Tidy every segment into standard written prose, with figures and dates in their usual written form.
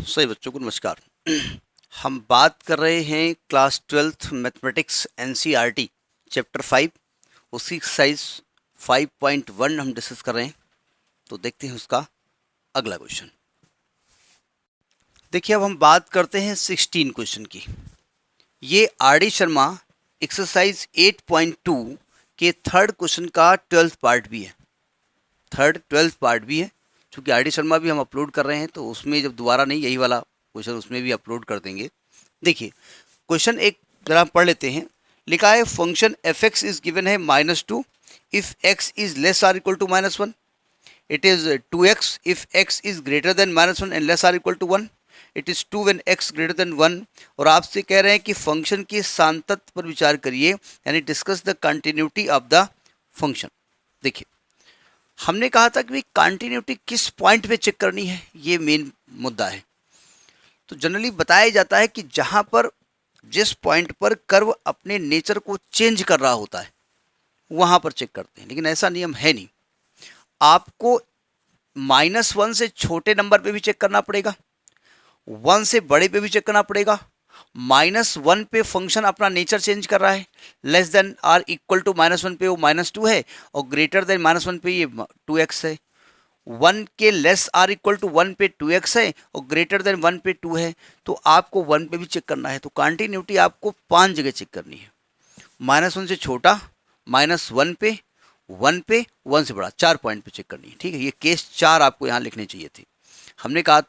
सही बच्चों को नमस्कार। हम बात कर रहे हैं class 12th mathematics NCERT chapter 5 उसकी एक्सरसाइज 5.1 हम डिस्कस कर रहे हैं। तो देखते हैं उसका अगला क्वेश्चन। देखिए अब हम बात करते हैं 16 क्वेश्चन की। ये आर डी शर्मा एक्सरसाइज 8.2 के थर्ड क्वेश्चन का 12th पार्ट भी है। 12th पार्ट भी है, चूँकि आर डी शर्मा भी हम अपलोड कर रहे हैं तो उसमें जब दोबारा नहीं, यही वाला क्वेश्चन उसमें भी अपलोड कर देंगे। देखिए क्वेश्चन एक जरा पढ़ लेते हैं। लिखा है function f x is given है -2 if x is less or equal to -1। It is 2x if x is greater than -1 and less or equal to 1। It is 2 when x greater than 1। और आपसे कह रहे हैं कि function की सांतत्य पर विचार करिए, यानी discuss the continuity of the function. देखिए हमने कहा था कि कंटिन्यूटी किस पॉइंट पे चेक करनी है, ये मेन मुद्दा है। तो जनरली बताया जाता है कि जहाँ पर जिस पॉइंट पर कर्व अपने नेचर को चेंज कर रहा होता है वहाँ पर चेक करते हैं, लेकिन ऐसा नियम है नहीं। आपको -1 से छोटे नंबर पे भी चेक करना पड़ेगा, 1 से बड़े पे भी चेक करना पड़ेगा। -1 पे फंक्शन अपना नेचर चेंज कर रहा है, less than or equal to -1 पे वो -2 है, और ग्रेटर देन -1 पे ये 2x है। 1 के लेस आर इक्वल टू 1 पे 2x है, और ग्रेटर देन 1 पे 2 है। तो आपको 1 पे भी चेक करना है। तो कंटिन्यूटी आपको 5 जगह चेक करनी है। -1 से छोटा, -1 पे, 1 पे, 1 से बड़ा, 4 पॉइंट पे चेक करनी है। ठीक है, ये केस 4 आपको यहाँ लिखने चाहिए थे। हमने कहा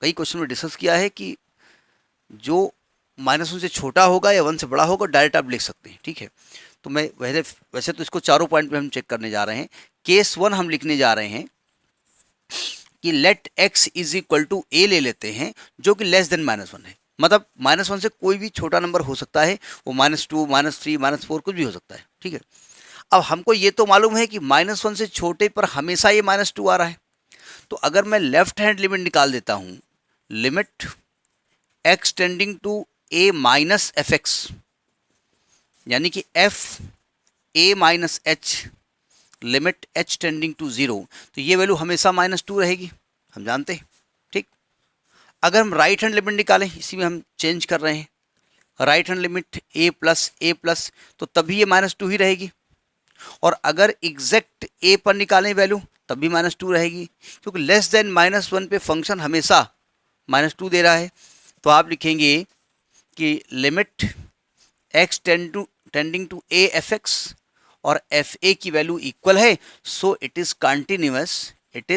कई क्वेश्चन में डिस्कस किया है कि जो -1 से छोटा होगा या 1 से बड़ा होगा डायरेक्ट आप लिख सकते हैं। ठीक है, तो मैं वैसे तो इसको चारों पॉइंट पे हम चेक करने जा रहे हैं। केस 1 हम लिखने जा रहे हैं कि let x is equal to a ले लेते हैं, जो कि लेस देन -1 है। मतलब -1 से कोई भी छोटा नंबर हो सकता है, वो -2, -3, -4 कुछ भी हो सकता है। ठीक है, अब हमको ये तो मालूम है कि -1 से छोटे पर हमेशा ये -2 आ रहा है। तो अगर मैं लेफ्ट हैंड लिमिट निकाल देता हूँ, limit x tending to a minus f x, यानी कि f a minus h, limit h tending to 0, तो ये वैल्यू हमेशा -2 रहेगी, हम जानते हैं। ठीक, अगर हम राइट हैंड लिमिट निकालें, इसी में हम चेंज कर रहे हैं, right hand limit a plus, तो तभी ये -2 ही रहेगी। और अगर एग्जैक्ट a पर निकालें वैल्यू, तब भी -2 रहेगी, क्योंकि लेस देन -1 पे फंक्शन हमेशा -2 दे रहा है। तो आप लिखेंगे कि limit x tending to a f x, और एफ ए की वैल्यू इक्वल है, so it is continuous at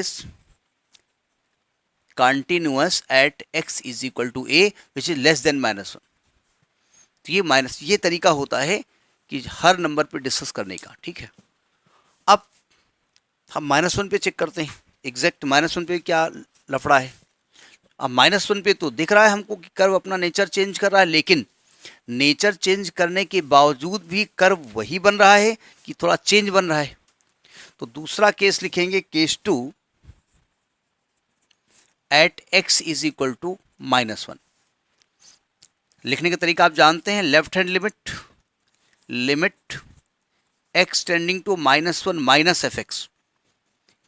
x is equal to a which is less than -1। तो ये तरीका होता है कि हर नंबर पे डिस्कस करने का। ठीक है, अब हम -1 पे चेक करते हैं, एग्जैक्ट -1 पे क्या लफड़ा है। अब -1 पे तो दिख रहा है हमको कि कर्व अपना नेचर चेंज कर रहा है, लेकिन नेचर चेंज करने के बावजूद भी कर्व वही बन रहा है कि थोड़ा चेंज बन रहा है। तो दूसरा केस लिखेंगे, case 2 at x is equal to -1। लिखने का तरीका आप जानते हैं, left hand limit x tending to -1 minus f x.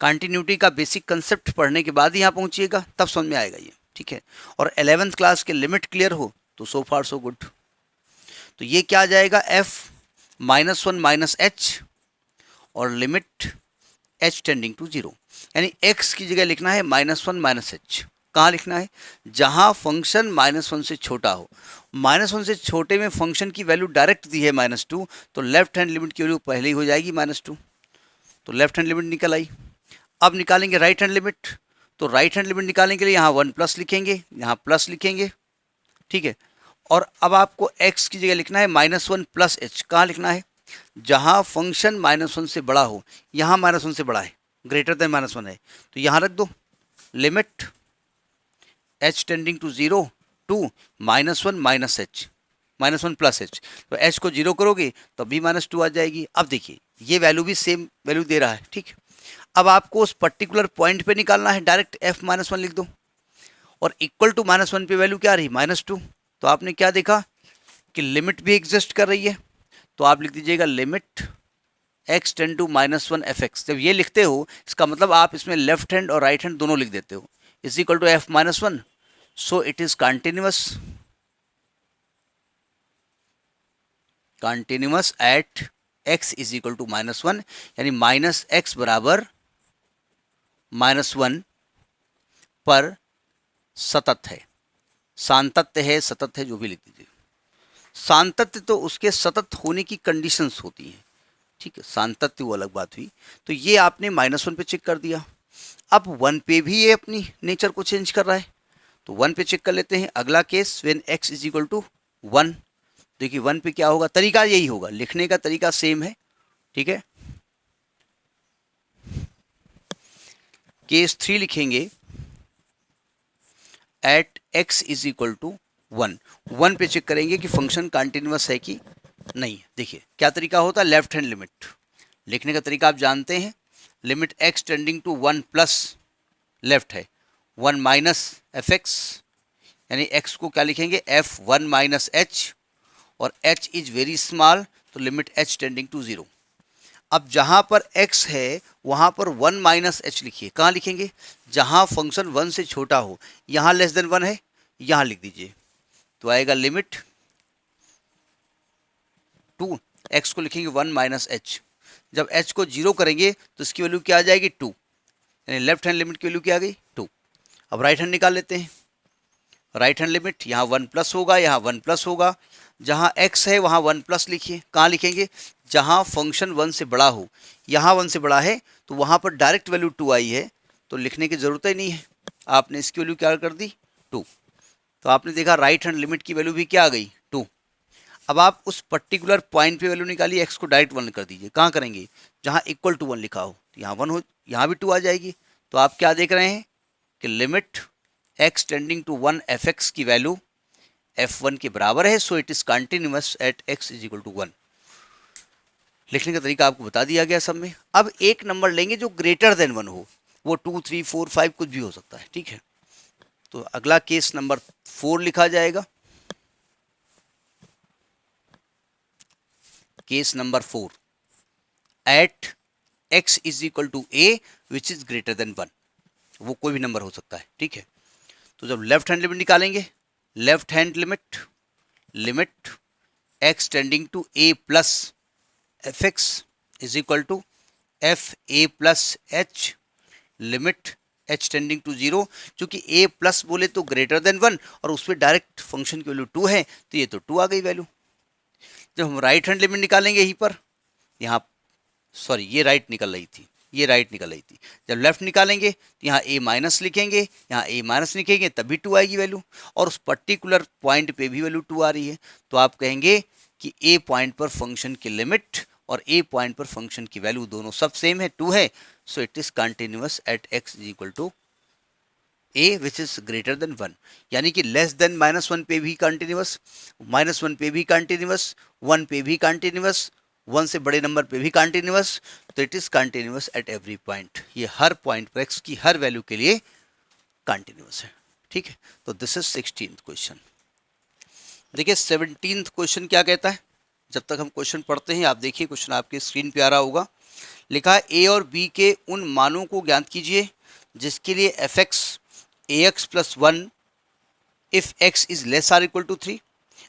Continuity का बेसिक कंसेप्ट पढ़ने के बाद ही यहाँ पहुंचिएगा, तब समझ में आएगा ये। ठीक है, और 11th क्लास के लिमिट क्लियर हो तो सो फार सो गुड। तो ये क्या आ जाएगा, f -1 माइनस एच, और लिमिट h टेंडिंग टू 0, यानी x की जगह लिखना है -1 माइनस एच। कहाँ लिखना है, जहाँ फंक्शन -1 से छोटा हो। -1 से छोटे में फंक्शन की वैल्यू डायरेक्ट दी है -2, तो लेफ्ट हैंड लिमिट की वैल्यू पहले ही हो जाएगी -2। तो लेफ्ट हैंड लिमिट निकल आई। अब निकालेंगे राइट हैंड लिमिट। तो राइट हैंड लिमिट निकालने के लिए यहाँ 1 प्लस लिखेंगे, यहाँ प्लस लिखेंगे। ठीक है, और अब आपको x की जगह लिखना है -1 प्लस एच। कहाँ लिखना है, जहाँ फंक्शन -1 से बड़ा हो। यहाँ -1 से बड़ा है, ग्रेटर देन -1 है, तो यहाँ रख दो limit h tending to 0 to -1 minus h, -1 plus h. तो h को 0 करोगे तो भी -2 आ जाएगी। अब देखिए ये वैल्यू भी सेम वैल्यू दे रहा है। ठीक है, अब आपको उस पर्टिकुलर पॉइंट पे निकालना है, डायरेक्ट f -1 लिख दो, और इक्वल टू -1 पे वैल्यू क्या रही, -2। तो आपने क्या देखा कि लिमिट भी एग्जिस्ट कर रही है, तो आप लिख दीजिएगा limit x tend to -1 f x. जब ये लिखते हो इसका मतलब आप इसमें लेफ्ट हैंड और राइट हैंड दोनों लिख देते हो, is equal to f -1 so it is continuous at x is equal to -1, यानी -x बराबर -1 पर सतत है, सातत्य है, सतत है, जो भी लिख दीजिए। सातत्य तो उसके सतत होने की कंडीशंस होती हैं, ठीक है, सातत्य वो अलग बात हुई। तो ये आपने -1 पे चेक कर दिया। अब 1 पे भी ये अपनी नेचर को चेंज कर रहा है, तो 1 पे चेक कर लेते हैं। अगला case when x is equal to 1, देखिए 1 पे क्या होगा, तरीका यही होगा, लिखने का तरीका सेम है, ठीक है। केस 3 लिखेंगे at x is equal to 1, 1 पे चेक करेंगे कि फंक्शन कंटिन्यूअस है कि नहीं। देखिए क्या तरीका होता है, लेफ्ट हैंड लिमिट लिखने का तरीका आप जानते हैं, limit x tending to 1 plus left है 1 माइनस एफ एक्स, यानी x को क्या लिखेंगे f1 माइनस h, और h इज वेरी स्मॉल, तो लिमिट h टेंडिंग टू 0। अब जहां पर x है वहां पर 1 माइनस एच लिखिए। कहाँ लिखेंगे, जहां फंक्शन 1 से छोटा हो। यहां लेस देन 1 है, यहां लिख दीजिए, तो आएगा लिमिट 2, x को लिखेंगे 1 माइनस एच। जब h को 0 करेंगे तो इसकी वैल्यू क्या आ जाएगी 2, यानी लेफ्ट हैंड लिमिट की वैल्यू क्या आ गई 2। अब राइट हैंड निकाल लेते हैं। राइट हैंड लिमिट यहाँ 1 प्लस होगा, यहाँ 1 प्लस होगा, जहाँ x है वहाँ 1 प्लस लिखिए। कहाँ लिखेंगे, जहाँ फंक्शन 1 से बड़ा हो। यहाँ 1 से बड़ा है तो वहाँ पर डायरेक्ट वैल्यू 2 आई है, तो लिखने की ज़रूरत ही नहीं है, आपने इसकी वैल्यू क्या कर दी 2। तो आपने देखा राइट हैंड लिमिट की वैल्यू भी क्या आ गई 2। अब आप उस पर्टिकुलर पॉइंट पे वैल्यू निकालिए, x को डायरेक्ट 1 कर दीजिए। कहाँ करेंगे, जहाँ इक्वल टू 1 लिखा हो, तो यहाँ 1 हो, यहाँ भी 2 आ जाएगी। तो आप क्या देख रहे हैं कि limit x tending to 1 f x की वैल्यू f1 के बराबर है, so it is continuous at x is equal to 1। लिखने का तरीका आपको बता दिया गया सब में। अब एक नंबर लेंगे जो ग्रेटर देन 1 हो, वो 2, 3, 4, 5 कुछ भी हो सकता है, ठीक है। तो अगला केस नंबर 4 लिखा जाएगा। Case number 4 at x is equal to a which is greater than 1, वो कोई भी नंबर हो सकता है, ठीक है। तो जब लेफ्ट हैंड लिमिट निकालेंगे, left hand limit x tending to a plus f x is equal to f a plus h, limit h tending to 0, क्योंकि a प्लस बोले तो ग्रेटर देन 1 और उस पर डायरेक्ट फंक्शन की वैल्यू 2 है, तो ये तो 2 आ गई वैल्यू। जब हम राइट हैंड लिमिट निकालेंगे यहीं पर, यहाँ सॉरी ये राइट निकल रही थी, ये राइट निकल रही थी। जब लेफ्ट निकालेंगे तो यहाँ a माइनस लिखेंगे, यहाँ a माइनस लिखेंगे, तभी 2 आएगी वैल्यू, और उस पर्टिकुलर पॉइंट पे भी वैल्यू 2 आ रही है। तो आप कहेंगे कि a पॉइंट पर फंक्शन की लिमिट और a पॉइंट पर फंक्शन की वैल्यू दोनों सब सेम है, 2 है, so it is continuous at x is equal to a which is greater than 1, यानी कि लेस देन -1 पे भी कंटिन्यूअस, -1 पे भी कंटिन्यूअस, 1 पे भी कंटिन्यूअस, 1 से बड़े नंबर पे भी कंटिन्यूअस, तो it is continuous at every point. ये हर पॉइंट पर x की हर वैल्यू के लिए कंटिन्यूअस है, ठीक है। तो दिस इज 16th क्वेश्चन। देखिए 17th क्वेश्चन क्या कहता है। जब तक हम क्वेश्चन पढ़ते हैं आप देखिए, क्वेश्चन आपके स्क्रीन पे आ रहा होगा। लिखा है a और b के उन मानों को ज्ञात कीजिए जिसके लिए F x ax plus 1 if x is less or equal to 3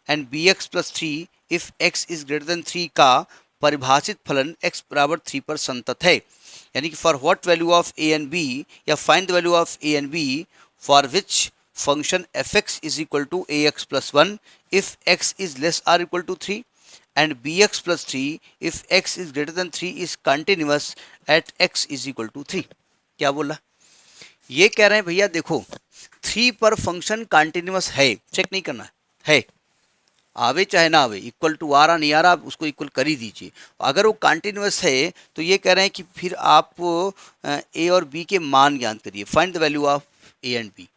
and bx plus 3 if x is greater than 3 का परिभाषित फलन x बराबर 3 पर संतत है। यानी कि for what value of a and b, या find the value of a and b for which function fx is equal to ax plus 1 if x is less or equal to 3 and bx plus 3 if x is greater than 3 is continuous at x is equal to 3। क्या बोला, ये कह रहे हैं भैया देखो 3 पर function continuous है, चेक नहीं करना है, आवे चाहे ना आवे, इक्वल टू आ रहा नहीं आ रहा, आप उसको इक्वल कर ही दीजिए। अगर वो कंटिन्यूअस है तो ये कह रहे हैं कि फिर आप ए और बी के मान ज्ञात करिए, find the value of a and b.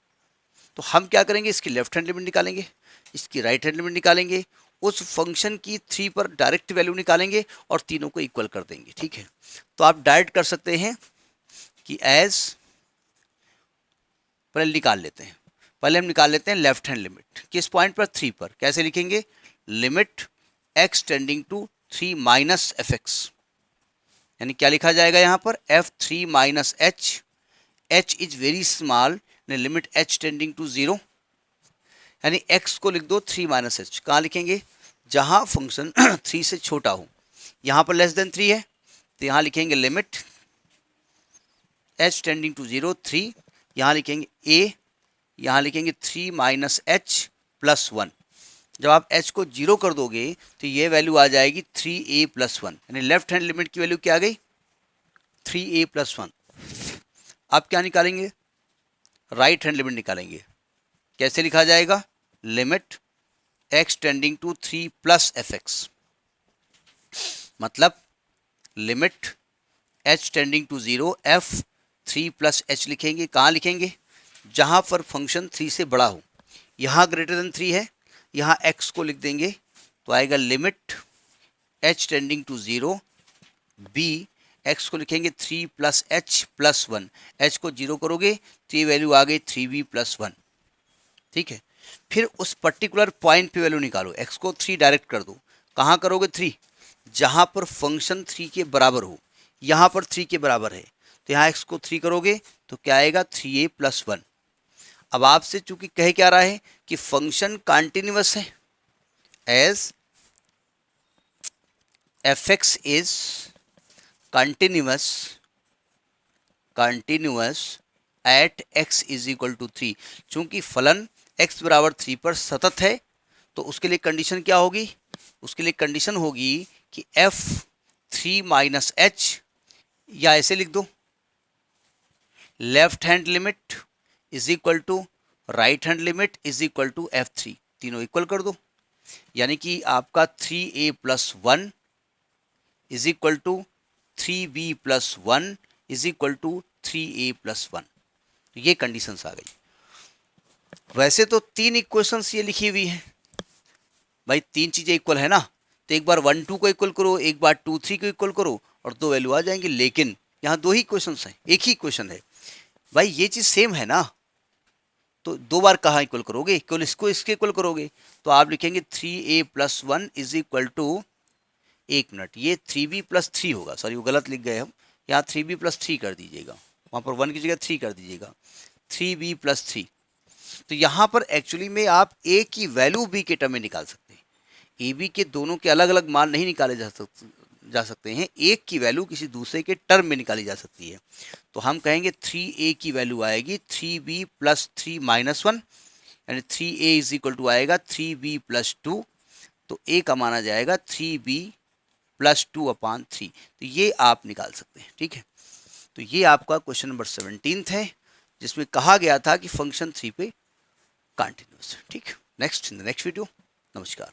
तो हम क्या करेंगे, इसकी लेफ्ट हैंड लिमिट निकालेंगे, इसकी राइट हैंड लिमिट निकालेंगे, उस फंक्शन की 3 पर डायरेक्ट वैल्यू निकालेंगे और तीनों को इक्वल कर देंगे, ठीक है। तो आप डायरेक्ट कर सकते हैं कि एज, पहले निकाल लेते हैं, पहले हम निकाल लेते हैं लेफ्ट हैंड लिमिट किस पॉइंट पर 3 पर। कैसे लिखेंगे, limit x tending to 3 minus f x, यानी क्या लिखा जाएगा यहाँ पर f3 minus h, h is very small, limit h tending to 0, यानी x को लिख दो 3 माइनस एच। कहाँ लिखेंगे? जहाँ फंक्शन 3 से छोटा हो। यहाँ पर लेस देन 3 है तो यहाँ लिखेंगे लिमिट h टेंडिंग टू 0 3, यहाँ लिखेंगे a, यहाँ लिखेंगे 3 माइनस एच प्लस 1। जब आप h को 0 कर दोगे तो ये वैल्यू आ जाएगी 3a प्लस 1, यानी लेफ्ट हैंड लिमिट की वैल्यू क्या आ गई? 3a plus 1। आप क्या निकालेंगे? राइट हैंड लिमिट निकालेंगे। कैसे लिखा जाएगा? Limit x tending to 3 plus fx, मतलब limit h tending to 0 f 3 plus h लिखेंगे। कहाँ लिखेंगे? जहाँ पर फंक्शन 3 से बड़ा हो। यहाँ ग्रेटर देन 3 है, यहाँ x को लिख देंगे तो आएगा limit h tending to 0 b, x को लिखेंगे 3 प्लस h प्लस 1। h को 0 करोगे तो ये वैल्यू आ गई 3b प्लस 1। ठीक है, फिर उस पर्टिकुलर पॉइंट पे वैल्यू निकालो। x को 3 डायरेक्ट कर दो। कहाँ करोगे 3? जहाँ पर फंक्शन 3 के बराबर हो। यहाँ पर 3 के बराबर है तो यहाँ x को 3 करोगे तो क्या आएगा? 3a plus 1। अब आपसे चूंकि कह क्या रहा है कि फंक्शन कॉन्टिन्यूअस है, as fx is continuous at x is equal to 3। चूंकि फलन x बराबर 3 पर सतत है तो उसके लिए कंडीशन क्या होगी? उसके लिए कंडीशन होगी कि f 3 माइनस एच, या ऐसे लिख दो left hand limit is equal to right hand limit is equal to f3, तीनों इक्वल कर दो। यानी कि आपका 3a plus 1 is equal to 3b plus 1 is equal to 3a plus 1। ये कंडीशंस आ गई। वैसे तो 3 इक्वेशंस ये लिखी हुई है भाई, 3 चीजें इक्वल है ना, तो एक बार 1 2 को इक्वल करो, एक बार 2 3 को इक्वल करो और 2 वैल्यू आ जाएंगे। लेकिन यहाँ 2 ही इक्वेशंस हैं, एक ही इक्वेशन है भाई, ये चीज सेम है ना, तो 2 बार कहाँ इक्वल करोगे? केवल इसको इसके इक्वल करोगे। तो आप लिखेंगे 3a plus 1 is equal to, एक मिनट, ये 3b प्लस 3 होगा, सॉरी वो गलत लिख गए हम, यहाँ 3b प्लस 3 कर दीजिएगा, वहाँ पर 1 की जगह 3 कर दीजिएगा, 3b प्लस 3। तो यहाँ पर एक्चुअली में आप a की वैल्यू b के टर्म में निकाल सकते हैं। ए बी के दोनों के अलग अलग मान नहीं निकाले जा सकते हैं, एक की वैल्यू किसी दूसरे के टर्म में निकाली जा सकती है। तो हम कहेंगे 3a की वैल्यू आएगी 3b प्लस 3 माइनस 1, यानी 3a इज इक्वल टू आएगा 3b प्लस 2, तो a का माना जाएगा 3b प्लस 2 अपॉन 3। तो ये आप निकाल सकते हैं। ठीक है, तो ये आपका क्वेश्चन नंबर 17 है, जिसमें कहा गया था कि फंक्शन 3 पे कंटिन्यूअस है। ठीक, next in the next video. नमस्कार।